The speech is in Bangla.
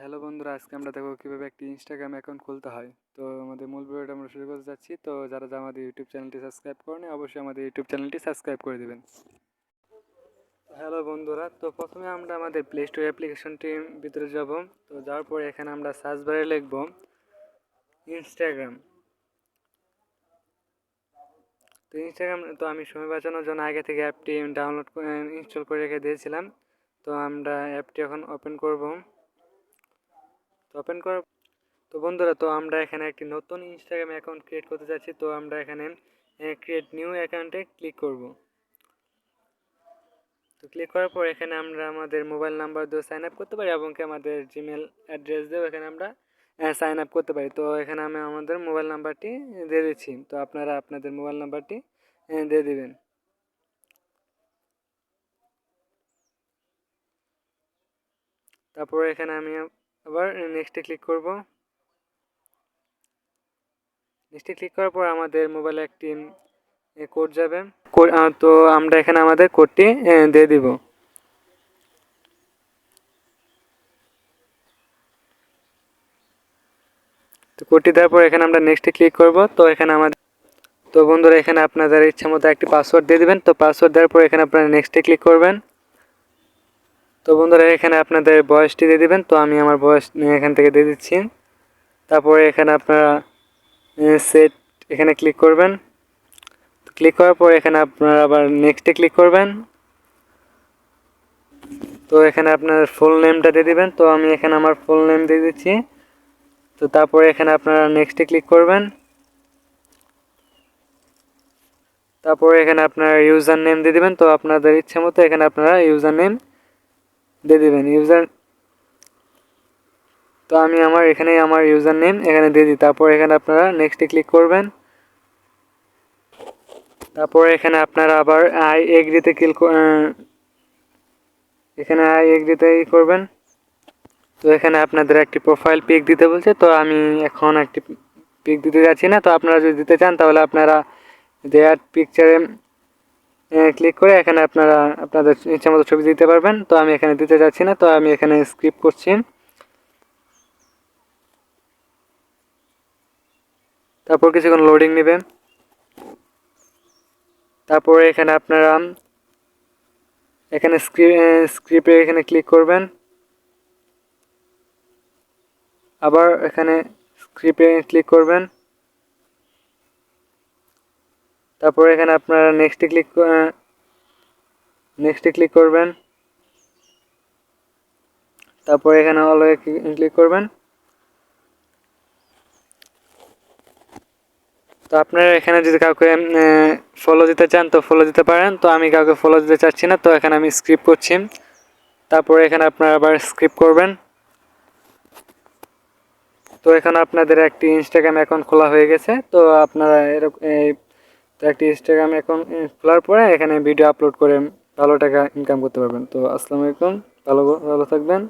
হ্যালো বন্ধুরা, আজকে আমরা দেখো কিভাবে একটি ইনস্টাগ্রাম অ্যাকাউন্ট খুলতে হয়। তো আমাদের মূল ভিডিওটা আমরা শুরু করতে যাচ্ছি। তো যারা আমাদের ইউটিউব চ্যানেলটি সাবস্ক্রাইব করেন, অবশ্যই আমাদের ইউটিউব চ্যানেলটি সাবস্ক্রাইব করে দেবেন। হ্যালো বন্ধুরা, তো প্রথমে আমরা আমাদের প্লে স্টোর অ্যাপ্লিকেশনটির ভিতরে যাব। তো যাওয়ার পরে এখানে আমরা সার্চ বারে লিখব ইনস্টাগ্রাম। তো ইনস্টাগ্রাম তো আমি সময় বাঁচানোর জন্য আগে থেকে অ্যাপটি ডাউনলোড ইনস্টল করে রেখে দিয়েছিলাম। তো আমরা অ্যাপটি এখন ওপেন করব। তো ওপেন করার তো বন্ধুরা, তো আমরা এখানে একটি নতুন ইনস্টাগ্রাম অ্যাকাউন্ট ক্রিয়েট করতে যাচ্ছি। তো আমরা এখানে ক্রিয়েট নিউ অ্যাকাউন্টে ক্লিক করব। তো ক্লিক করার পর এখানে আমরা আমাদের মোবাইল নাম্বার দিয়ে সাইন আপ করতে পারি এবং কি আমাদের জিমেল অ্যাড্রেস দিয়েও এখানে আমরা সাইন আপ করতে পারি। তো এখানে আমি আমাদের মোবাইল নাম্বারটি দিয়ে দিচ্ছি। তো আপনারা আপনাদের মোবাইল নাম্বারটি দিয়ে দিবেন। তারপর এখানে আমি আবার নেক্সটে ক্লিক করব। নেক্সটে ক্লিক করার পর আমাদের মোবাইলে একটি কোড যাবে। তো আমরা এখানে আমাদের কোডটি দিয়ে দিব। তো কোডটি দেওয়ার পর এখানে আমরা নেক্সটে ক্লিক করব। তো এখানে আমাদের তো বন্ধুরা, এখানে আপনাদের ইচ্ছা মতো একটি পাসওয়ার্ড দিয়ে দেবেন। তো পাসওয়ার্ড দেওয়ার পর এখানে আপনারা নেক্সটে ক্লিক করবেন। তো বন্ধুরা, এখানে আপনাদের বয়সটি দিয়ে দেবেন। তো আমি আমার বয়স এখান থেকে দিয়ে দিচ্ছি। তারপরে এখানে আপনারা সেট এখানে ক্লিক করবেন। ক্লিক করার পর এখানে আপনারা আবার নেক্সটে ক্লিক করবেন। তো এখানে আপনার ফুল নেমটা দিয়ে দিবেন। তো আমি এখানে আমার ফুল নেম দিয়ে দিচ্ছি। তো তারপরে এখানে আপনারা নেক্সটে ক্লিক করবেন। তারপরে এখানে আপনারা ইউজার নেম দিয়ে দিবেন। তো আপনাদের ইচ্ছা মতো এখানে আপনারা ইউজার নেম দিয়ে দিবেন। তো আমি আমার এখানে আমার ইউজার নেম এখানে দিয়ে দিই। তারপর এখানে আপনারা নেক্সটে ক্লিক করবেন। তারপর এখানে আপনারা আবার আই এগ্রিতে এখানে আই এগ্রিতে করবেন। তো এখানে আপনাদের একটি প্রোফাইল পিক দিতে বলছে। তো আমি এখন একটি পিক দিতে যাচ্ছি না। তো আপনারা যদি দিতে চান তাহলে আপনারা দেয়ার পিকচারে ক্লিক করে এখানে আপনারা আপনাদের ইচ্ছা মতো ছবি দিতে পারবেন। তো আমি এখানে দিতে যাচ্ছি না। তো আমি এখানে স্কিপ করছি। তারপর কিছুক্ষণ লোডিং নেবে। তারপরে এখানে আপনারা এখানে স্ক্রিপ্টে এখানে ক্লিক করবেন। আবার এখানে স্ক্রিপ্টে ক্লিক করবেন। তারপর এখানে আপনারা নেক্সটে ক্লিক করবেন। তারপর এখানে অল ক্লিক করবেন। তো আপনারা এখানে যদি কাউকে ফলো দিতে চান তো ফলো দিতে পারেন। তো আমি কাউকে ফলো দিতে চাচ্ছি না। তো এখানে আমি স্ক্রিপ্ট করছি। তারপরে এখানে আপনারা আবার স্ক্রিপ্ট করবেন। তো এখানে আপনাদের একটি ইনস্টাগ্রাম অ্যাকাউন্ট খোলা হয়ে গেছে। তো আপনারা এরকম একটি ইনস্টাগ্রাম অ্যাকাউন্ট খোলার পরে এখানে ভিডিও আপলোড করে ভালো টাকা ইনকাম করতে পারবেন। তো আসসালামু আলাইকুম, ভালো থাকবেন।